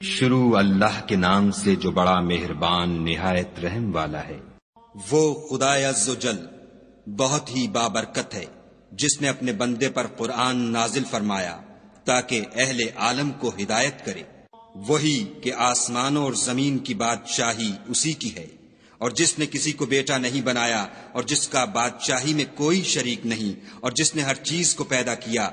شروع اللہ کے نام سے جو بڑا مہربان نہایت رحم والا ہے۔ وہ خدائے عز و جل بہت ہی بابرکت ہے جس نے اپنے بندے پر قرآن نازل فرمایا تاکہ اہل عالم کو ہدایت کرے۔ وہی کہ آسمانوں اور زمین کی بادشاہی اسی کی ہے، اور جس نے کسی کو بیٹا نہیں بنایا، اور جس کا بادشاہی میں کوئی شریک نہیں، اور جس نے ہر چیز کو پیدا کیا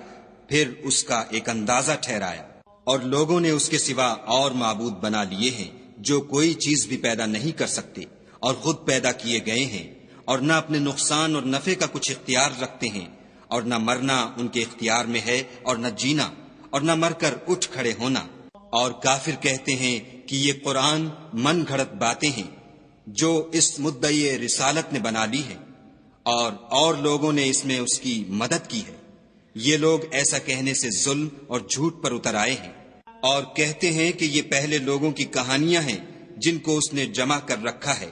پھر اس کا ایک اندازہ ٹھہرایا۔ اور لوگوں نے اس کے سوا اور معبود بنا لیے ہیں جو کوئی چیز بھی پیدا نہیں کر سکتے اور خود پیدا کیے گئے ہیں، اور نہ اپنے نقصان اور نفع کا کچھ اختیار رکھتے ہیں، اور نہ مرنا ان کے اختیار میں ہے اور نہ جینا، اور نہ مر کر اٹھ کھڑے ہونا۔ اور کافر کہتے ہیں کہ یہ قرآن من گھڑت باتیں ہیں جو اس مدعی رسالت نے بنا لی ہے، اور لوگوں نے اس میں اس کی مدد کی ہے۔ یہ لوگ ایسا کہنے سے ظلم اور جھوٹ پر اتر آئے ہیں، اور کہتے ہیں کہ یہ پہلے لوگوں کی کہانیاں ہیں جن کو اس نے جمع کر رکھا ہے،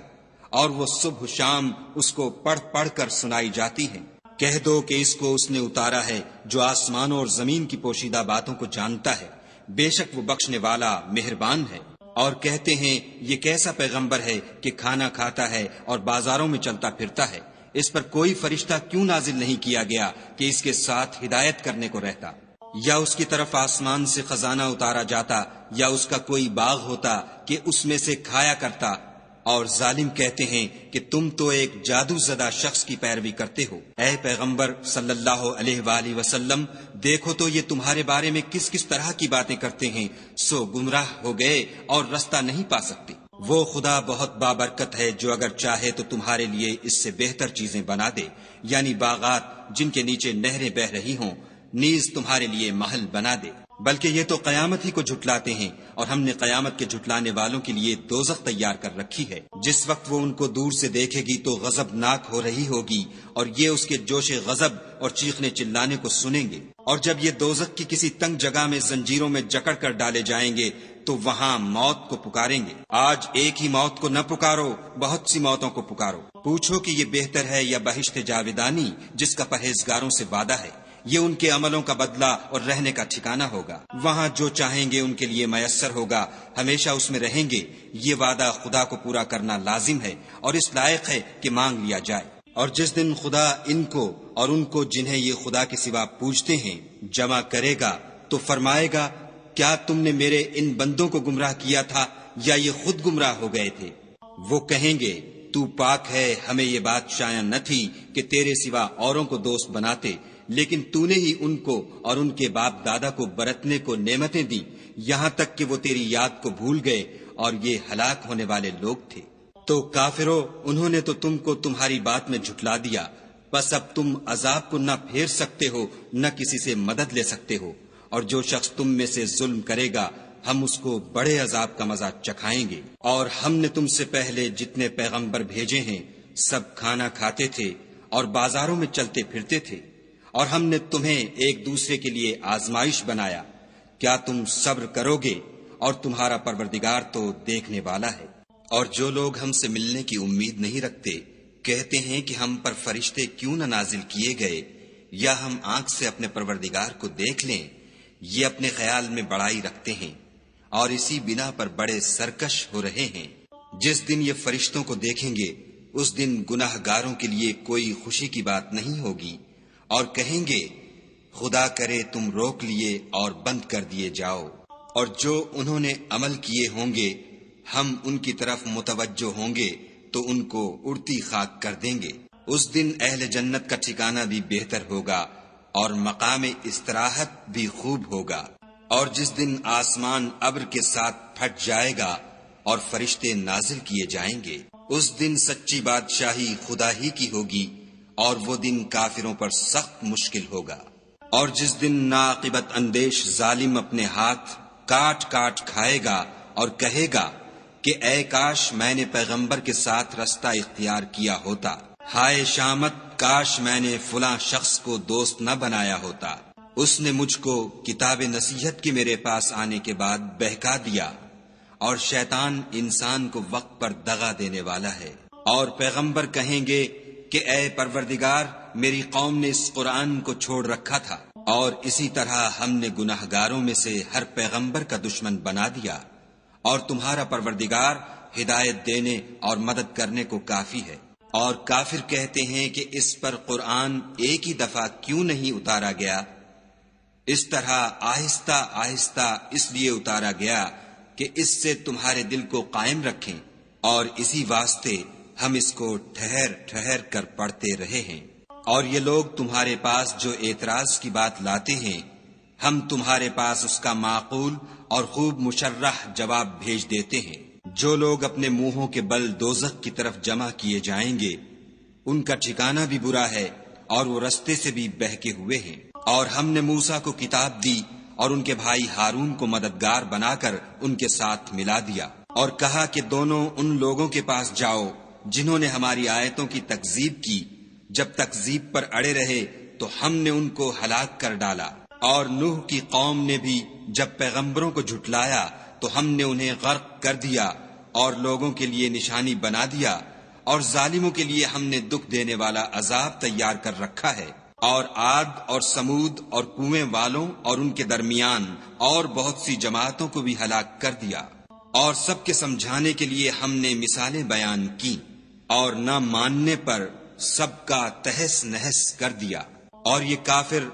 اور وہ صبح شام اس کو پڑھ پڑھ کر سنائی جاتی ہیں۔ کہہ دو کہ اس کو اس نے اتارا ہے جو آسمانوں اور زمین کی پوشیدہ باتوں کو جانتا ہے، بے شک وہ بخشنے والا مہربان ہے۔ اور کہتے ہیں یہ کیسا پیغمبر ہے کہ کھانا کھاتا ہے اور بازاروں میں چلتا پھرتا ہے، اس پر کوئی فرشتہ کیوں نازل نہیں کیا گیا کہ اس کے ساتھ ہدایت کرنے کو رہتا؟ یا اس کی طرف آسمان سے خزانہ اتارا جاتا، یا اس کا کوئی باغ ہوتا کہ اس میں سے کھایا کرتا۔ اور ظالم کہتے ہیں کہ تم تو ایک جادو زدہ شخص کی پیروی کرتے ہو۔ اے پیغمبر صلی اللہ علیہ وآلہ وسلم، دیکھو تو یہ تمہارے بارے میں کس کس طرح کی باتیں کرتے ہیں، سو گمراہ ہو گئے اور رستہ نہیں پا سکتے۔ وہ خدا بہت بابرکت ہے جو اگر چاہے تو تمہارے لیے اس سے بہتر چیزیں بنا دے، یعنی باغات جن کے نیچے نہریں بہ رہی ہوں، نیز تمہارے لیے محل بنا دے۔ بلکہ یہ تو قیامت ہی کو جھٹلاتے ہیں، اور ہم نے قیامت کے جھٹلانے والوں کے لیے دوزخ تیار کر رکھی ہے۔ جس وقت وہ ان کو دور سے دیکھے گی تو غضبناک ہو رہی ہوگی، اور یہ اس کے جوش غضب اور چیخنے چلانے کو سنیں گے۔ اور جب یہ دوزخ کی کسی تنگ جگہ میں زنجیروں میں جکڑ کر ڈالے جائیں گے تو وہاں موت کو پکاریں گے۔ آج ایک ہی موت کو نہ پکارو، بہت سی موتوں کو پکارو۔ پوچھو کہ یہ بہتر ہے یا بہشت جاودانی جس کا پرہیزگاروں سے وعدہ ہے؟ یہ ان کے عملوں کا بدلہ اور رہنے کا ٹھکانہ ہوگا۔ وہاں جو چاہیں گے ان کے لیے میسر ہوگا، ہمیشہ اس میں رہیں گے۔ یہ وعدہ خدا کو پورا کرنا لازم ہے اور اس لائق ہے کہ مانگ لیا جائے۔ اور جس دن خدا ان کو اور ان کو جنہیں یہ خدا کے سوا پوجتے ہیں جمع کرے گا تو فرمائے گا، کیا تم نے میرے ان بندوں کو گمراہ کیا تھا یا یہ خود گمراہ ہو گئے تھے؟ وہ کہیں گے، تو پاک ہے، ہمیں یہ بات شایع نہ تھی کہ تیرے سوا اوروں کو دوست بناتے، لیکن تو نے ہی ان کو اور ان کے باپ دادا کو برتنے کو نعمتیں دی، یہاں تک کہ وہ تیری یاد کو بھول گئے، اور یہ ہلاک ہونے والے لوگ تھے۔ تو کافرو، انہوں نے تو تم کو تمہاری بات میں جھٹلا دیا، بس اب تم عذاب کو نہ پھیر سکتے ہو نہ کسی سے مدد لے سکتے ہو، اور جو شخص تم میں سے ظلم کرے گا ہم اس کو بڑے عذاب کا مزہ چکھائیں گے۔ اور ہم نے تم سے پہلے جتنے پیغمبر بھیجے ہیں سب کھانا کھاتے تھے اور بازاروں میں چلتے پھرتے تھے، اور ہم نے تمہیں ایک دوسرے کے لیے آزمائش بنایا۔ کیا تم صبر کرو گے؟ اور تمہارا پروردگار تو دیکھنے والا ہے۔ اور جو لوگ ہم سے ملنے کی امید نہیں رکھتے کہتے ہیں کہ ہم پر فرشتے کیوں نہ نازل کیے گئے، یا ہم آنکھ سے اپنے پروردگار کو دیکھ لیں۔ یہ اپنے خیال میں بڑائی رکھتے ہیں اور اسی بنا پر بڑے سرکش ہو رہے ہیں۔ جس دن یہ فرشتوں کو دیکھیں گے اس دن گناہ گاروں کے لیے کوئی خوشی کی بات نہیں ہوگی، اور کہیں گے، خدا کرے تم روک لیے اور بند کر دیے جاؤ۔ اور جو انہوں نے عمل کیے ہوں گے ہم ان کی طرف متوجہ ہوں گے تو ان کو اڑتی خاک کر دیں گے۔ اس دن اہل جنت کا ٹھکانہ بھی بہتر ہوگا اور مقام استراحت بھی خوب ہوگا۔ اور جس دن آسمان ابر کے ساتھ پھٹ جائے گا اور فرشتے نازل کیے جائیں گے، اس دن سچی بادشاہی خدا ہی کی ہوگی، اور وہ دن کافروں پر سخت مشکل ہوگا۔ اور جس دن ناعاقبت اندیش ظالم اپنے ہاتھ کاٹ کاٹ کھائے گا اور کہے گا کہ اے کاش میں نے پیغمبر کے ساتھ رستہ اختیار کیا ہوتا، ہائے شامت، کاش میں نے فلاں شخص کو دوست نہ بنایا ہوتا، اس نے مجھ کو کتاب نصیحت کے میرے پاس آنے کے بعد بہکا دیا۔ اور شیطان انسان کو وقت پر دغا دینے والا ہے۔ اور پیغمبر کہیں گے کہ اے پروردگار، میری قوم نے اس قرآن کو چھوڑ رکھا تھا، اور اسی طرح ہم نے گناہگاروں میں سے ہر پیغمبر کا دشمن بنا دیا۔ اور تمہارا پروردگار ہدایت دینے اور مدد کرنے کو کافی ہے۔ اور کافر کہتے ہیں کہ اس پر قرآن ایک ہی دفعہ کیوں نہیں اتارا گیا؟ اس طرح آہستہ آہستہ اس لیے اتارا گیا کہ اس سے تمہارے دل کو قائم رکھیں، اور اسی واسطے ہم اس کو ٹھہر ٹھہر کر پڑھتے رہے ہیں۔ اور یہ لوگ تمہارے پاس جو اعتراض کی بات لاتے ہیں، ہم تمہارے پاس اس کا معقول اور خوب مشرح جواب بھیج دیتے ہیں۔ جو لوگ اپنے منہوں کے بل دوزخ کی طرف جمع کیے جائیں گے، ان کا ٹھکانہ بھی برا ہے اور وہ رستے سے بھی بہکے ہوئے ہیں۔ اور ہم نے موسیٰ کو کتاب دی اور ان کے بھائی ہارون کو مددگار بنا کر ان کے ساتھ ملا دیا، اور کہا کہ دونوں ان لوگوں کے پاس جاؤ جنہوں نے ہماری آیتوں کی تکذیب کی۔ جب تکذیب پر اڑے رہے تو ہم نے ان کو ہلاک کر ڈالا۔ اور نوح کی قوم نے بھی جب پیغمبروں کو جھٹلایا تو ہم نے انہیں غرق کر دیا اور لوگوں کے لیے نشانی بنا دیا، اور ظالموں کے لیے ہم نے دکھ دینے والا عذاب تیار کر رکھا ہے۔ اور عاد اور سمود اور کنویں والوں اور ان کے درمیان اور بہت سی جماعتوں کو بھی ہلاک کر دیا، اور سب کے سمجھانے کے لیے ہم نے مثالیں بیان کی، اور نہ ماننے پر سب کا تہس نہس کر دیا۔ اور یہ کافر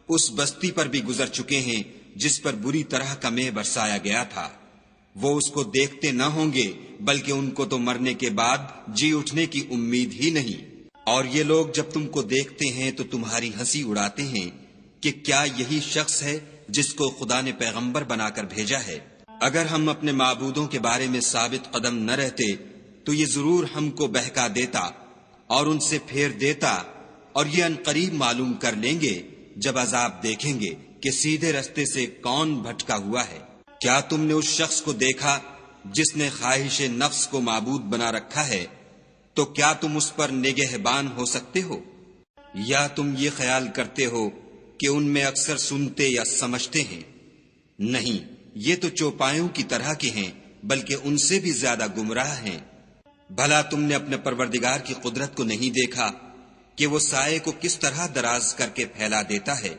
اس بستی پر بھی گزر چکے ہیں جس پر بری طرح کا مے برسایا گیا تھا، وہ اس کو دیکھتے نہ ہوں گے بلکہ ان کو تو مرنے کے بعد جی اٹھنے کی امید ہی نہیں۔ اور یہ لوگ جب تم کو دیکھتے ہیں تو تمہاری ہنسی اڑاتے ہیں کہ کیا یہی شخص ہے جس کو خدا نے پیغمبر بنا کر بھیجا ہے؟ اگر ہم اپنے معبودوں کے بارے میں ثابت قدم نہ رہتے تو یہ ضرور ہم کو بہکا دیتا اور ان سے پھیر دیتا، اور یہ عنقریب معلوم کر لیں گے جب عذاب دیکھیں گے کہ سیدھے رستے سے کون بھٹکا ہوا ہے۔ کیا تم نے اس شخص کو دیکھا جس نے خواہش نفس کو معبود بنا رکھا ہے؟ تو کیا تم اس پر نگہبان ہو سکتے ہو؟ یا تم یہ خیال کرتے ہو کہ ان میں اکثر سنتے یا سمجھتے ہیں؟ نہیں، یہ تو چوپایوں کی طرح کے ہیں، بلکہ ان سے بھی زیادہ گمراہ ہیں۔ بھلا تم نے اپنے پروردگار کی قدرت کو نہیں دیکھا کہ وہ سائے کو کس طرح دراز کر کے پھیلا دیتا ہے،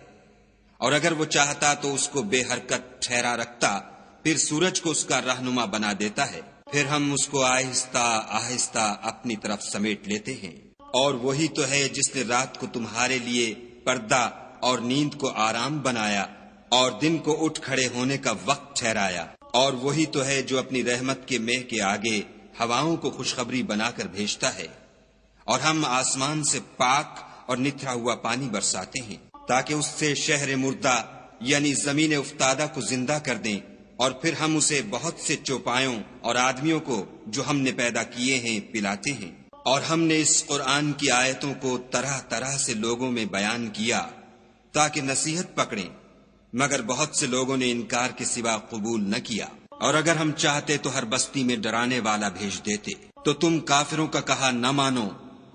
اور اگر وہ چاہتا تو اس کو بے حرکت ٹھہرا رکھتا، پھر سورج کو اس کا رہنما بنا دیتا ہے، پھر ہم اس کو آہستہ آہستہ اپنی طرف سمیٹ لیتے ہیں۔ اور وہی تو ہے جس نے رات کو تمہارے لیے پردہ اور نیند کو آرام بنایا اور دن کو اٹھ کھڑے ہونے کا وقت ٹھہرایا، اور وہی تو ہے جو اپنی رحمت کے مہ کے آگے ہواؤں کو خوشخبری بنا کر بھیجتا ہے، اور ہم آسمان سے پاک اور نتھرا ہوا پانی برساتے ہیں تاکہ اس سے شہر مردہ یعنی زمین افتادہ کو زندہ کر دیں، اور پھر ہم اسے بہت سے چوپایوں اور آدمیوں کو جو ہم نے پیدا کیے ہیں پلاتے ہیں۔ اور ہم نے اس قرآن کی آیتوں کو طرح طرح سے لوگوں میں بیان کیا تاکہ نصیحت پکڑیں، مگر بہت سے لوگوں نے انکار کے سوا قبول نہ کیا۔ اور اگر ہم چاہتے تو ہر بستی میں ڈرانے والا بھیج دیتے، تو تم کافروں کا کہا نہ مانو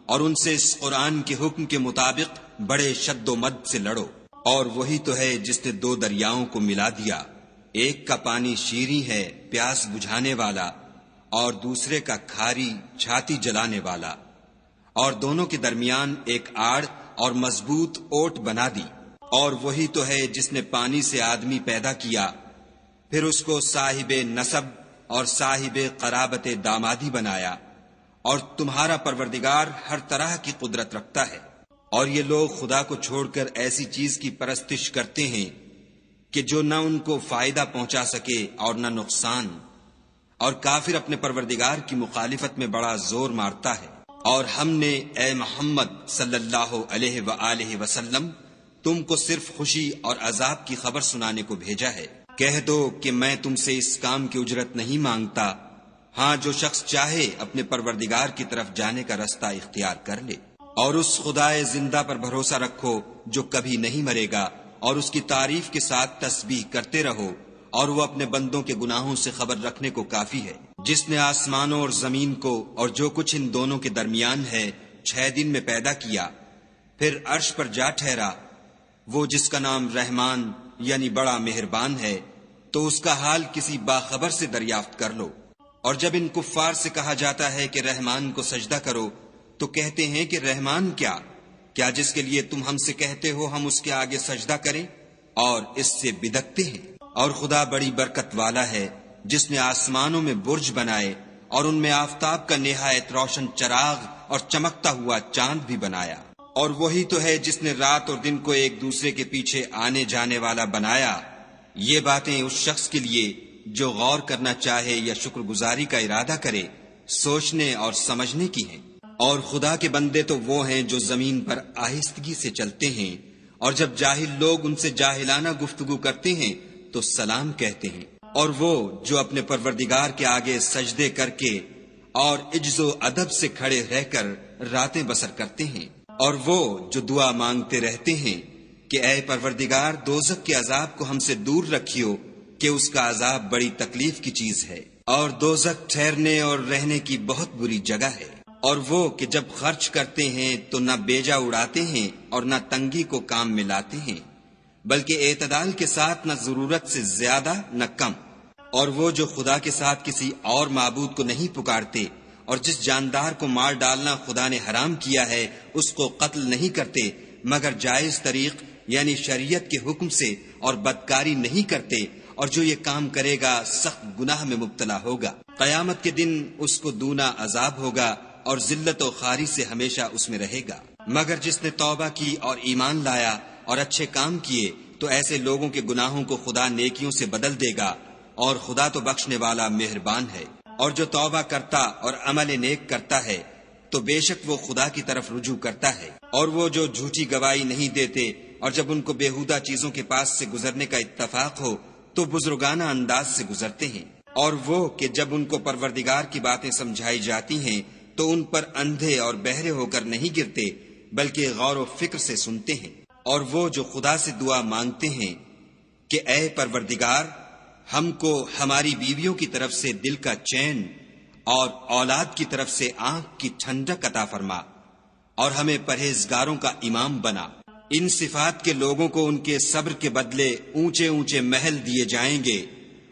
اور ان سے اس قرآن کے حکم کے مطابق بڑے شد و مد سے لڑو۔ اور وہی تو ہے جس نے دو دریاؤں کو ملا دیا، ایک کا پانی شیریں ہے پیاس بجھانے والا، اور دوسرے کا کھاری چھاتی جلانے والا، اور دونوں کے درمیان ایک آڑ اور مضبوط اوٹ بنا دی۔ اور وہی تو ہے جس نے پانی سے آدمی پیدا کیا، پھر اس کو صاحب نسب اور صاحب قرابت دامادی بنایا، اور تمہارا پروردگار ہر طرح کی قدرت رکھتا ہے۔ اور یہ لوگ خدا کو چھوڑ کر ایسی چیز کی پرستش کرتے ہیں کہ جو نہ ان کو فائدہ پہنچا سکے اور نہ نقصان، اور کافر اپنے پروردگار کی مخالفت میں بڑا زور مارتا ہے۔ اور ہم نے اے محمد صلی اللہ علیہ وآلہ وسلم تم کو صرف خوشی اور عذاب کی خبر سنانے کو بھیجا ہے۔ کہہ دو کہ میں تم سے اس کام کی اجرت نہیں مانگتا، ہاں جو شخص چاہے اپنے پروردگار کی طرف جانے کا رستہ اختیار کر لے۔ اور اس خدائے زندہ پر بھروسہ رکھو جو کبھی نہیں مرے گا، اور اس کی تعریف کے ساتھ تسبیح کرتے رہو، اور وہ اپنے بندوں کے گناہوں سے خبر رکھنے کو کافی ہے۔ جس نے آسمانوں اور زمین کو اور جو کچھ ان دونوں کے درمیان ہے 6 دن میں پیدا کیا، پھر عرش پر جا ٹھہرا، وہ جس کا نام رحمان یعنی بڑا مہربان ہے، تو اس کا حال کسی باخبر سے دریافت کر لو۔ اور جب ان کفار سے کہا جاتا ہے کہ رحمان کو سجدہ کرو تو کہتے ہیں کہ رحمان کیا جس کے لیے تم ہم سے کہتے ہو ہم اس کے آگے سجدہ کریں، اور اس سے بدکتے ہیں۔ اور خدا بڑی برکت والا ہے، جس نے آسمانوں میں برج بنائے اور ان میں آفتاب کا نہایت روشن چراغ اور چمکتا ہوا چاند بھی بنایا، اور وہی تو ہے جس نے رات اور دن کو ایک دوسرے کے پیچھے آنے جانے والا بنایا۔ یہ باتیں اس شخص کے لیے جو غور کرنا چاہے یا شکر گزاری کا ارادہ کرے سوچنے اور سمجھنے کی ہیں۔ اور خدا کے بندے تو وہ ہیں جو زمین پر آہستگی سے چلتے ہیں، اور جب جاہل لوگ ان سے جاہلانہ گفتگو کرتے ہیں تو سلام کہتے ہیں، اور وہ جو اپنے پروردگار کے آگے سجدے کر کے اور عجز و ادب سے کھڑے رہ کر راتیں بسر کرتے ہیں، اور وہ جو دعا مانگتے رہتے ہیں کہ اے پروردگار دوزخ کے عذاب کو ہم سے دور رکھیو کہ اس کا عذاب بڑی تکلیف کی چیز ہے، اور دوزخ ٹھہرنے اور رہنے کی بہت بری جگہ ہے۔ اور وہ کہ جب خرچ کرتے ہیں تو نہ بیجا اڑاتے ہیں اور نہ تنگی کو کام میں لاتے ہیں، بلکہ اعتدال کے ساتھ نہ ضرورت سے زیادہ نہ کم۔ اور وہ جو خدا کے ساتھ کسی اور معبود کو نہیں پکارتے، اور جس جاندار کو مار ڈالنا خدا نے حرام کیا ہے اس کو قتل نہیں کرتے مگر جائز طریق یعنی شریعت کے حکم سے، اور بدکاری نہیں کرتے، اور جو یہ کام کرے گا سخت گناہ میں مبتلا ہوگا۔ قیامت کے دن اس کو دونا عذاب ہوگا اور ذلت و خواری سے ہمیشہ اس میں رہے گا۔ مگر جس نے توبہ کی اور ایمان لایا اور اچھے کام کیے تو ایسے لوگوں کے گناہوں کو خدا نیکیوں سے بدل دے گا، اور خدا تو بخشنے والا مہربان ہے۔ اور جو توبہ کرتا اور عمل نیک کرتا ہے تو بے شک وہ خدا کی طرف رجوع کرتا ہے۔ اور وہ جو جھوٹی گواہی نہیں دیتے اور جب ان کو بےہودہ چیزوں کے پاس سے گزرنے کا اتفاق ہو تو بزرگانہ انداز سے گزرتے ہیں۔ اور وہ کہ جب ان کو پروردگار کی باتیں سمجھائی جاتی ہیں تو ان پر اندھے اور بہرے ہو کر نہیں گرتے بلکہ غور و فکر سے سنتے ہیں۔ اور وہ جو خدا سے دعا مانگتے ہیں کہ اے پروردگار ہم کو ہماری بیویوں کی طرف سے دل کا چین اور اولاد کی طرف سے آنکھ کی ٹھنڈک عطا فرما، اور ہمیں پرہیزگاروں کا امام بنا۔ ان صفات کے لوگوں کو ان کے صبر کے بدلے اونچے اونچے محل دیے جائیں گے،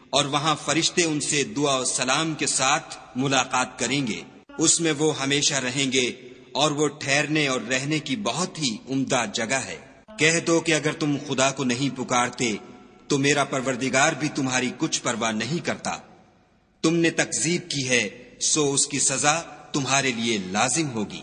اور وہاں فرشتے ان سے دعا و سلام کے ساتھ ملاقات کریں گے۔ اس میں وہ ہمیشہ رہیں گے، اور وہ ٹھہرنے اور رہنے کی بہت ہی عمدہ جگہ ہے۔ کہہ دو کہ اگر تم خدا کو نہیں پکارتے تو میرا پروردگار بھی تمہاری کچھ پرواہ نہیں کرتا۔ تم نے تکذیب کی ہے سو اس کی سزا تمہارے لیے لازم ہوگی۔